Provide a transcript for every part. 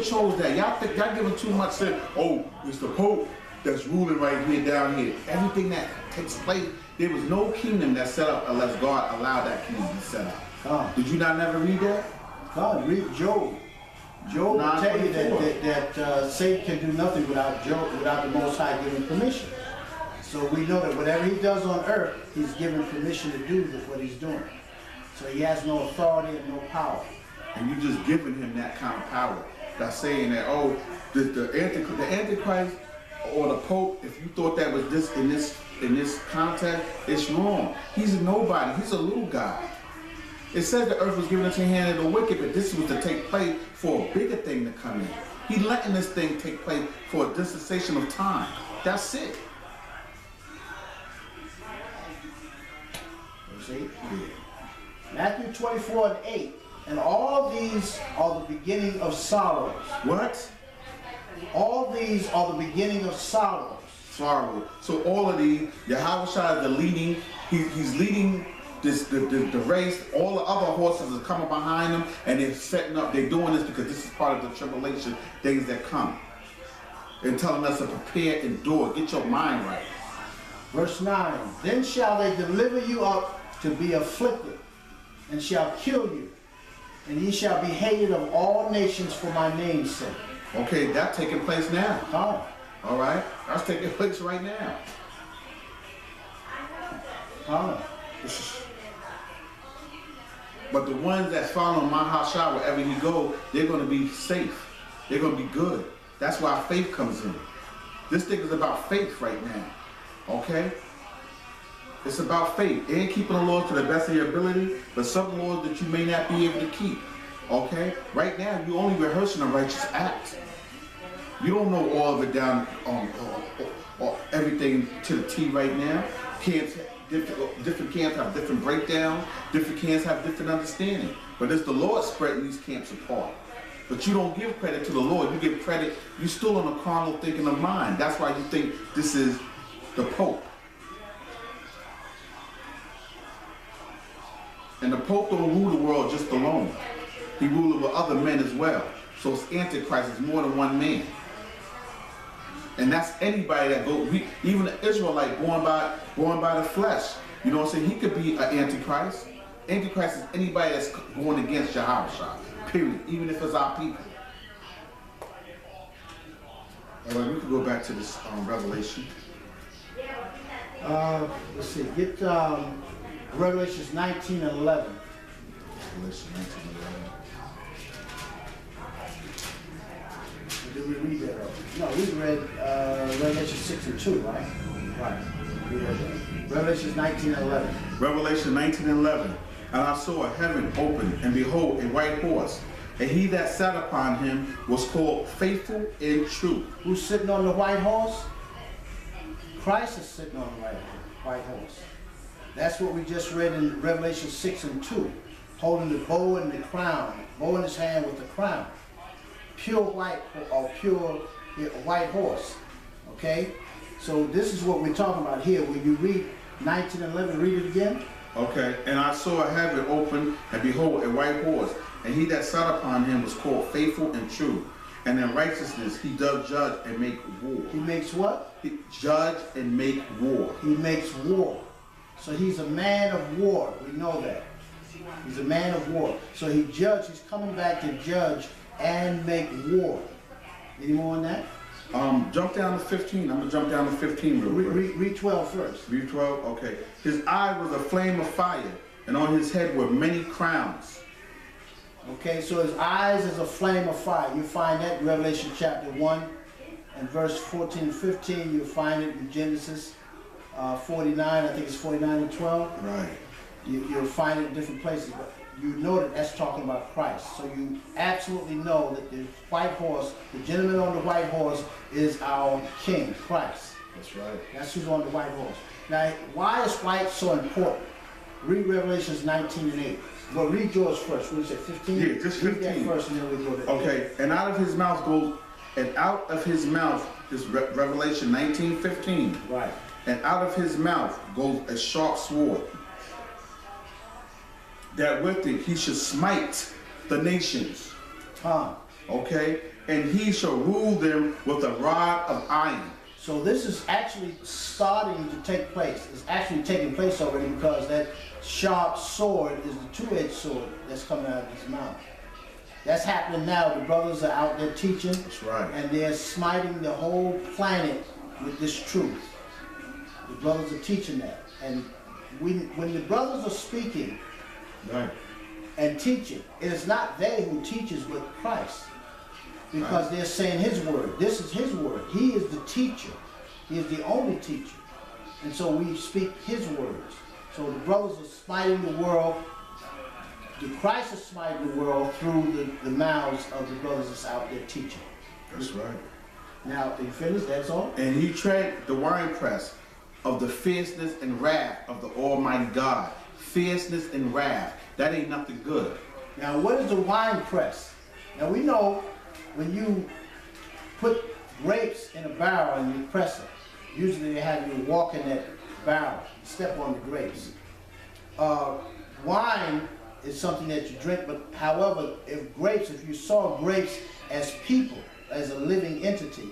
chose that. Y'all think y'all giving too much to, oh, it's the Pope that's ruling right here, down here. Everything that takes place, there was no kingdom that set up unless God allowed that kingdom to be set up. Did you not never read that? God, read Job. Job will tell you that Satan can do nothing without the Most High giving permission. So we know that whatever he does on earth, he's given permission to do what he's doing. So he has no authority and no power. And you just giving him that kind of power. That's saying that, oh, the Antichrist or the Pope, if you thought that was this in this context, it's wrong. He's a nobody. He's a little guy. It says the earth was given into the hand of the wicked, but this was to take place for a bigger thing to come in. He's letting this thing take place for a dispensation of time. That's it. You see? Matthew 24:8. And all these are the beginning of sorrows. What? All these are the beginning of sorrows. Sorrow. So all of these, Yahweh Shai is the leading. He's leading the race. All the other horses are coming behind him, and they're setting up. They're doing this because this is part of the tribulation, things that come, and telling us to prepare, endure, get your mind right. Verse 9. Then shall they deliver you up to be afflicted, and shall kill you, and ye shall be hated of all nations for my name's sake. Okay, that's taking place now. All right, that's taking place right now. But the ones that follow Mahashah, wherever he go, they're going to be safe. They're going to be good. That's why faith comes in. This thing is about faith right now. Okay? It's about faith. It ain't keeping the laws to the best of your ability, but some laws that you may not be able to keep. Okay? Right now, you're only rehearsing a righteous act. You don't know all of it down or everything to the T right now. Different camps have different breakdowns. Different camps have different understanding. But it's the Lord spreading these camps apart. But you don't give credit to the Lord. You give credit. You're still on a carnal thinking of mind. That's why you think this is the Pope. And the Pope don't rule the world just alone. He rules over other men as well. So it's Antichrist. It's more than one man. And that's anybody that goes, even an Israelite born by the flesh. You know what I'm saying? He could be an Antichrist. Antichrist is anybody that's going against Yahweh, period. Even if it's our people. All right, we can go back to this Revelation. Let's see, get Revelations 19 and 11. Revelation 19 and 11. Did we read that? No, we read Revelation 6 and 2, right? Right. We read that. Revelation 19 and 11. Revelation 19 and 11. And I saw a heaven open, and behold, a white horse. And he that sat upon him was called Faithful and True. Who's sitting on the white horse? Christ is sitting on the white horse. That's what we just read in Revelation 6 and 2. Holding the bow and the crown. Bow in his hand with the crown. Pure white or pure white horse. Okay? So this is what we're talking about here. When you read 19 and 11, read it again. Okay. And I saw a heaven open, and behold, a white horse. And he that sat upon him was called Faithful and True. And in righteousness he does judge and make war. He makes what? He judge and make war. He makes war. So he's a man of war. We know that. He's a man of war. So he's coming back to judge and make war. Any more on that? Jump down to 15. I'm going to jump down to 15 real quick. Read 12 first. Read 12? Okay. His eye was a flame of fire, and on his head were many crowns. Okay, so his eyes is a flame of fire. You find that in Revelation chapter 1 and verse 14 and 15. You'll find it in Genesis 49. I think it's 49 and 12. Right. You'll find it in different places. But you know that that's talking about Christ. So you absolutely know that the white horse, the gentleman on the white horse, is our King, Christ. That's right. That's who's on the white horse. Now, why is white so important? Read Revelations 19 and 8. Well, read yours first. What is it, 15? Yeah, just 15. Read that first and then we go to 8. Okay, and out of his mouth is Revelation 19:15. Right. And out of his mouth goes a sharp sword, that with it he should smite the nations. Huh. Okay? and he shall rule them with a rod of iron. So this is actually starting to take place. It's actually taking place already because that sharp sword is the two-edged sword that's coming out of his mouth. That's happening now. The brothers are out there teaching. That's right. And they're smiting the whole planet with this truth. The brothers are teaching that. And when the brothers are speaking Right. and teaching, it is not they who teaches, but Christ. Because they're saying his word. This is his word. He is the teacher. He is the only teacher. And so we speak his words. So the brothers are smiting the world. The Christ is smiting the world through the mouths of the brothers that's out there teaching. That's right. Now, you finished? That's all? And he tread the winepress of the fierceness and wrath of the Almighty God. Fierceness and wrath. That ain't nothing good. Now, what is the wine press? Now, we know when you put grapes in a barrel and you press it, usually they have you walk in that barrel, step on the grapes. Wine is something that you drink, but however, if you saw grapes as people, as a living entity,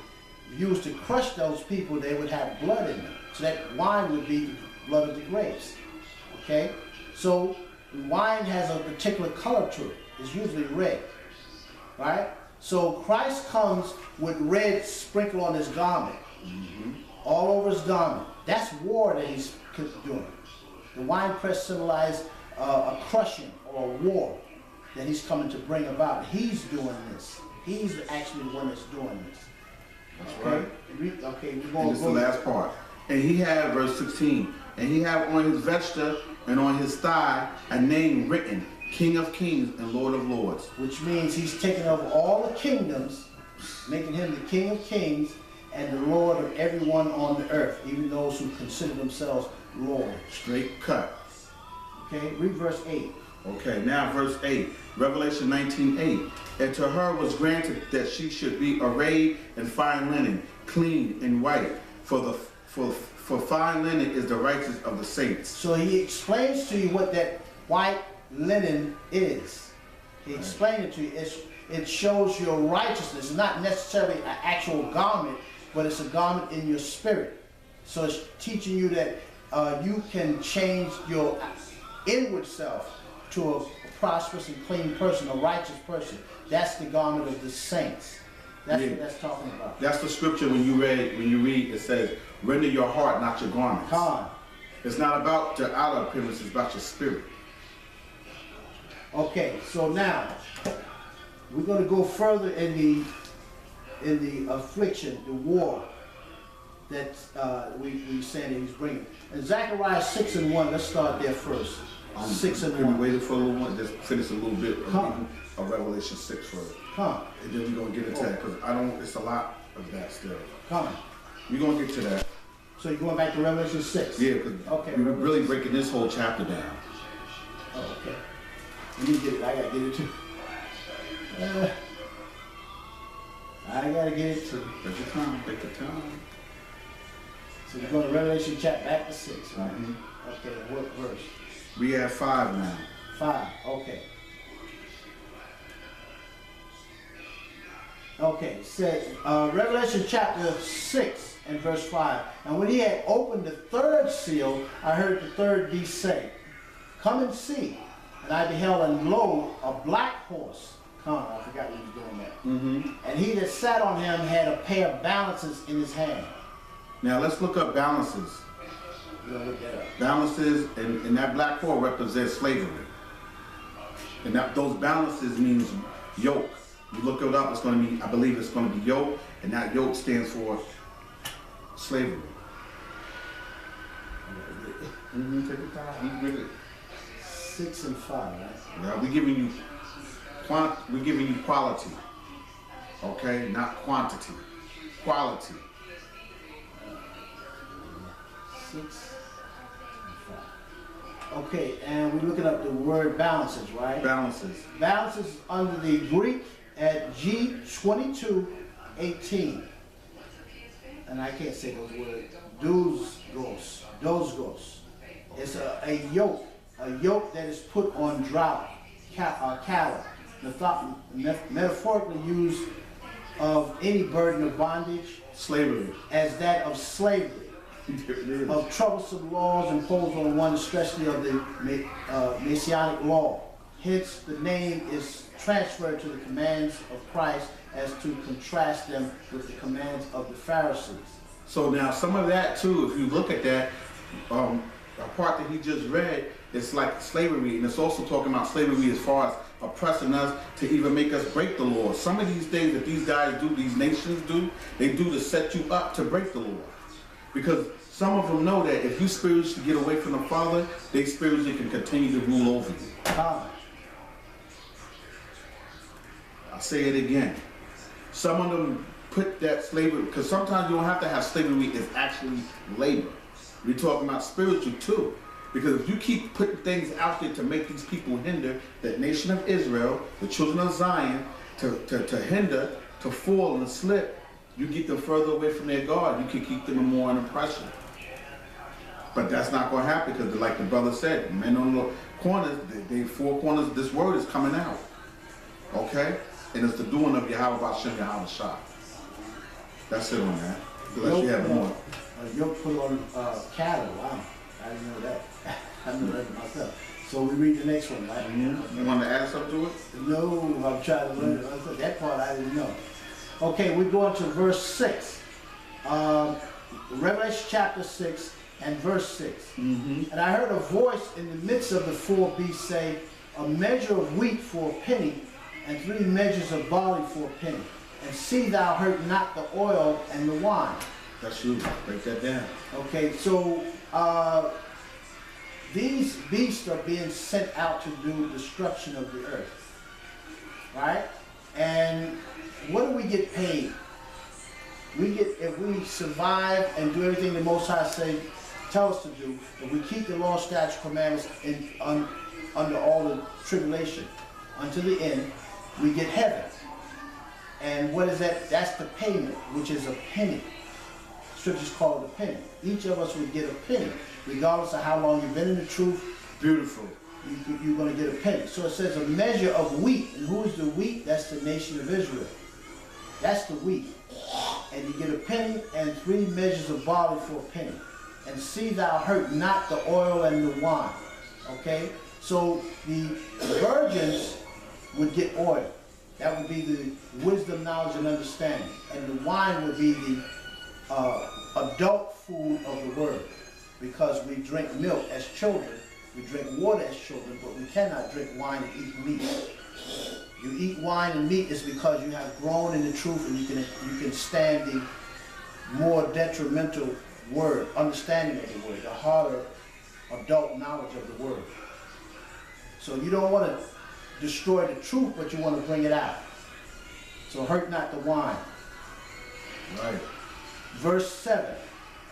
used to crush those people, they would have blood in them. So that wine would be the blood of the grapes. Okay? So wine has a particular color to it. It's usually red. Right? So Christ comes with red sprinkled on his garment. All over his garment. That's war that he's doing. The wine press symbolizes a crushing or a war that he's coming to bring about. He's doing this. He's actually the one that's doing this. That's right. Okay, we're And going this is the last part. And he had, verse 16, and he had on his vesture and on his thigh a name written, King of Kings and Lord of Lords. Which means he's taken over all the kingdoms, making him the King of Kings and the Lord of everyone on the earth, even those who consider themselves Lord. Straight cut. Okay, read verse 8. Okay, now verse 8, Revelation 19:8. And to her was granted that she should be arrayed in fine linen, clean and white, for fine linen is the righteousness of the saints. So he explains to you what that white linen is. He explained it to you. It shows your righteousness, not necessarily an actual garment, but it's a garment in your spirit. So it's teaching you that you can change your inward self to a prosperous and clean person, a righteous person. That's the garment of the saints. That's what that's talking about. That's the scripture when you read, it says, render your heart, not your garments. Con. It's not about your outer appearance, it's about your spirit. Okay, so now we're going to go further in the affliction, the war that we said he's bringing. In Zechariah 6:1, let's start there first. 6:1. Can we wait for a little one? Just finish a little bit Come. of Revelation 6 first. Come, And then we're going to get into that because it's a lot of that still. come. We're going to get to that. So you're going back to Revelation 6? Yeah, because Okay, we're really breaking this whole chapter down. Oh, okay. Let me get it. I got to get it too. I got to get it too. Take your time, take your time. So we're going to Revelation chapter back to 6, right? Mhm. Okay, what verse? We at 5 now. 5, okay. Okay, said Revelation chapter 6 and verse 5. And when he had opened the third seal, I heard the third beast say, come and see. And I beheld, and lo, a black horse. Come, I forgot he was doing that. Mm-hmm. And he that sat on him had a pair of balances in his hand. Now let's look up balances. We're gonna look that up. Balances, and that black hole represents slavery. And those balances means yoke. You look it up, it's going to be, I believe it's going to be yoke, and that yoke stands for slavery. Mm-hmm. Take your time. You read it. 6 and 5, right? Now we're giving you quality. Okay, not quantity. Quality. 6 and 5. Okay, and we're looking up the word balances, right? Balances. Balances under the Greek at G2218. And I can't say those words. Dosgos. It's a yoke that is put on drought, cattle. Metaphorically used any burden of bondage Slavery. as that of slavery, of troublesome laws imposed on one, especially of the Messianic law. Hence, the name is transferred to the commands of Christ as to contrast them with the commands of the Pharisees. So now some of that too, if you look at that, a part that he just read, it's like slavery, and it's also talking about slavery as far as oppressing us to even make us break the law. Some of these things that these guys do, these nations do, they do to set you up to break the law. Because some of them know that if you spiritually get away from the Father, they spiritually can continue to rule over you. I'll say it again. Some of them put that slavery, because sometimes you don't have to have slavery, it's actually labor. We're talking about spiritual too. Because if you keep putting things out there to make these people hinder, that nation of Israel, the children of Zion, to hinder, to fall and slip, you get them further away from their God. You can keep them more in oppression. But that's not going to happen because, like the brother said, men on the corners, they four corners, this word is coming out. Okay? And it's the doing of Yahweh Bashem Yahweh Shah. That's it on that. Unless you have more. Yoke put on cattle. Wow. I didn't know that. I didn't know that myself. So we read the next one, right? Mm-hmm. You want to add something to it? No, I'm trying to learn it. That part I didn't know. Okay, we're going to verse 6. Revelation chapter 6 and verse 6. Mm-hmm. And I heard a voice in the midst of the four beasts say, a measure of wheat for a penny, and 3 measures of barley for a penny. And see thou hurt not the oil and the wine. That's you. Break that down. Okay, so these beasts are being sent out to do destruction of the earth. Right? And what do we get paid? We get, if we survive and do everything the Most High say, tell us to do, if we keep the law, statutes, commandments under all the tribulation unto the end, we get heaven. And what is that? That's the payment, which is a penny. Scriptures call it a penny. Each of us would get a penny, regardless of how long you've been in the truth. Beautiful. You're going to get a penny. So it says a measure of wheat. And who is the wheat? That's the nation of Israel. That's the wheat. And you get a penny and 3 measures of barley for a penny. And see thou hurt not the oil and the wine. Okay? So the virgins would get oil. That would be the wisdom, knowledge, and understanding. And the wine would be the adult food of the word. Because we drink milk as children. We drink water as children, but we cannot drink wine and eat meat. You eat wine and meat is because you have grown in the truth and you can stand the more detrimental word, understanding of the word, the harder adult knowledge of the word. So you don't want to destroy the truth, but you want to bring it out. So hurt not the wine. Right. Verse 7.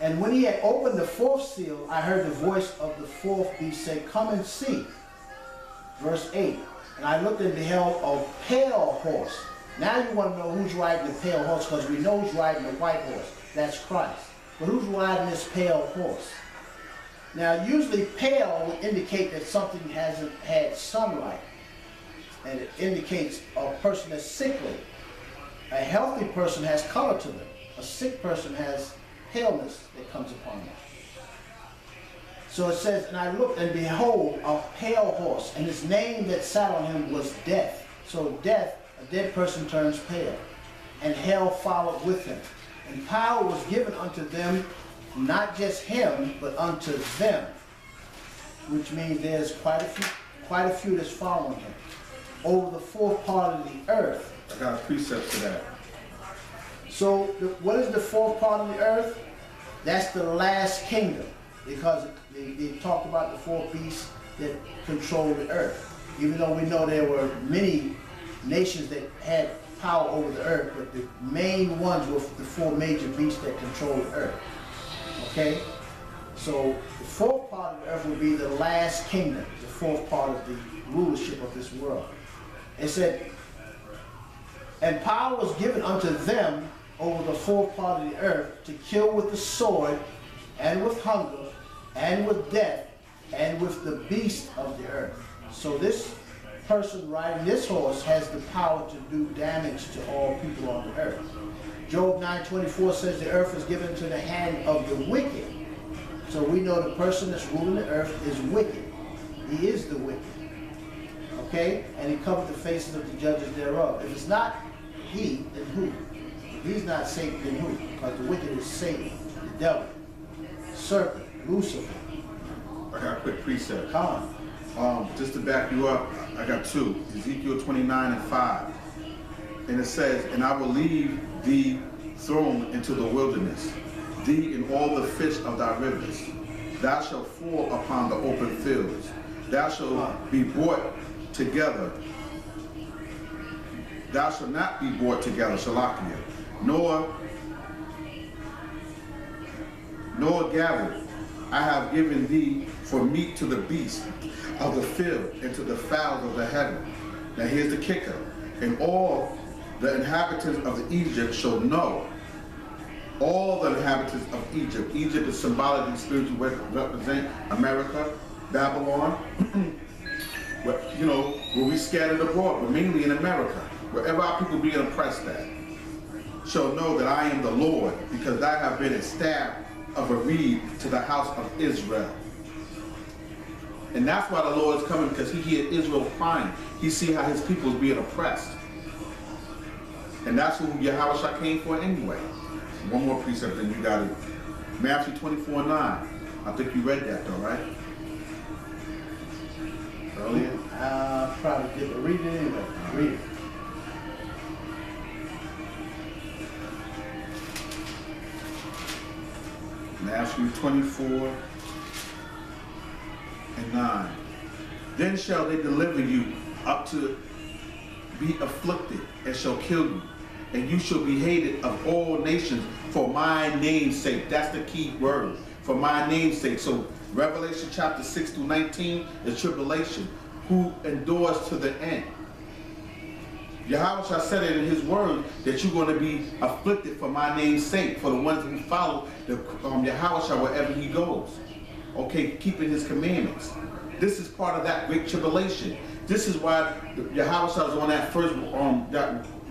And when he had opened the 4th seal, I heard the voice of the 4th beast say, come and see. Verse 8. And I looked and beheld a pale horse. Now you want to know who's riding the pale horse, because we know who's riding the white horse. That's Christ. But who's riding this pale horse? Now usually pale would indicate that something hasn't had sunlight. And it indicates a person that's sickly. A healthy person has color to them. A sick person has paleness that comes upon them. So it says, and I looked and behold a pale horse, and his name that sat on him was Death. So death, a dead person turns pale, and hell followed with him. And power was given unto them, not just him, but unto them, which means there's quite a few that's following him, over the 4th part of the earth. I got a precept for that. So what is the 4th part of the earth? That's the last kingdom, because they talked about the 4 beasts that control the earth. Even though we know there were many nations that had power over the earth, but the main ones were the 4 major beasts that control the earth. Okay? So the 4th part of the earth will be the last kingdom, the 4th part of the rulership of this world. It said, and power was given unto them over the 4th part of the earth to kill with the sword, and with hunger, and with death, and with the beast of the earth. So this person riding this horse has the power to do damage to all people on the earth. Job 9:24 says the earth is given into the hand of the wicked. So we know the person that's ruling the earth is wicked. He is the wicked. Okay? And he covered the faces of the judges thereof. If it's not he, then who? If he's not Satan, then who? Because the wicked is Satan, the devil, serpent, Lucifer. I got a quick precept. Come on. Just to back you up, I got two. Ezekiel 29:5. And it says, and I will leave thee thrown into the wilderness, thee and all the fish of thy rivers. Thou shalt fall upon the open fields. Thou shalt be brought together. Thou shalt not be brought together, Shalakia, nor gathered. I have given thee for meat to the beasts of the field and to the fowls of the heaven. Now here's the kicker. And all the inhabitants of the Egypt shall know. All the inhabitants of Egypt. Egypt is symbolically spiritually represent America, Babylon. Where, you know, where we scattered abroad, but mainly in America. Wherever our people being oppressed at, shall know that I am the Lord, because I have been a staff of a reed to the house of Israel. And that's why the Lord is coming, because he hear Israel crying. He see how his people is being oppressed. And that's who Yahushua came for anyway. One more precept, and you got it. Matthew 24:9. I think you read that though, right? Earlier? Probably did, but read it anyway. Read it. Matthew 24:9. Then shall they deliver you up to be afflicted, and shall kill you, and you shall be hated of all nations for my name's sake. That's the key word, for my name's sake. So Revelation chapter 6-19 is tribulation, who endures to the end. Yahushua said it in his word that you're going to be afflicted for my name's sake, for the ones who follow the Yahushua wherever he goes. Okay, keeping his commandments. This is part of that great tribulation. This is why Yahushua is on that first,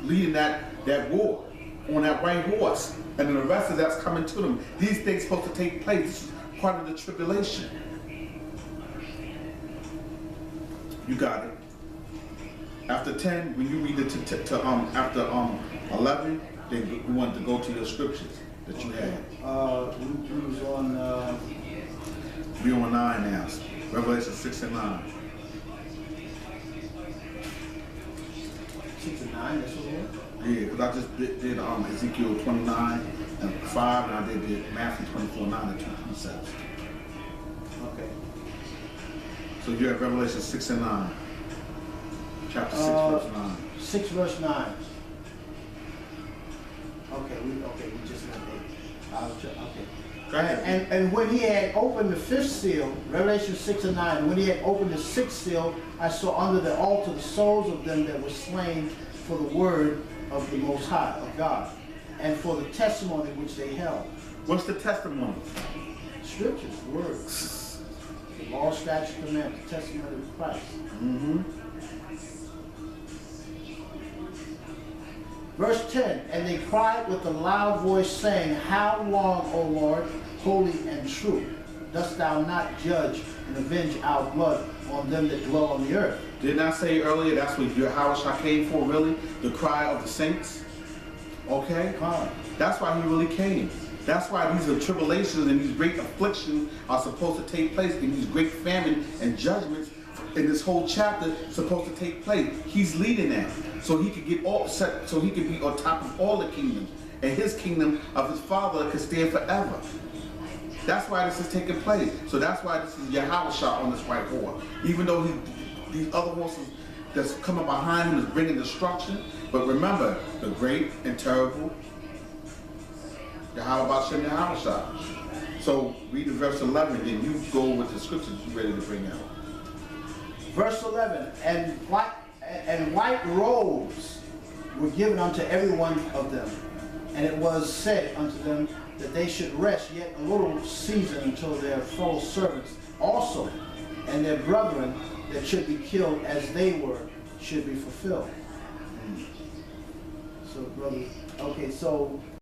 leading that war, on that white horse, and then the rest of that's coming to them. These things supposed to take place. This is part of the tribulation. You got it. After 10, when you read it after 11, then you want to go to your scriptures that you had. We was on. We're on 9 now. Revelation 6 and 9. 6 and 9, that's what it was? Yeah, because I just did Ezekiel 29:5, and I did Matthew 24:9 and 2 precepts. Okay. So you have Revelation 6 and 9. Chapter 6, verse 9. 6 verse 9. Okay, we just got 8. Okay. Go ahead. And when he had opened the 5th seal, Revelation 6 and 9, when he had opened the 6th seal, I saw under the altar the souls of them that were slain for the word of the Most High, of God, and for the testimony which they held. What's the testimony? Scriptures, words. The law, statutes, commandments, the testimony of Christ. Mm-hmm. Verse 10, and they cried with a loud voice, saying, How long, O Lord, holy and true, dost thou not judge and avenge our blood on them that dwell on the earth? Didn't I say earlier that's what Yahushua came for, really? The cry of the saints? Okay? That's why he really came. That's why these tribulations and these great afflictions are supposed to take place, and these great famine and judgments in this whole chapter supposed to take place. He's leading that, so he could get all set, so he could be on top of all the kingdoms, and his kingdom of his Father could stand forever. That's why this is taking place. So that's why this is Yahushua on this white horse. Even though these other horses that's coming behind him is bringing destruction, but remember the great and terrible Yahushua. So read the verse 11, and then you go with the scriptures you're ready to bring out. Verse 11, and white robes were given unto every one of them, and it was said unto them that they should rest yet a little season until their fellow servants also, and their brethren that should be killed as they were, should be fulfilled. So, brother, Okay, so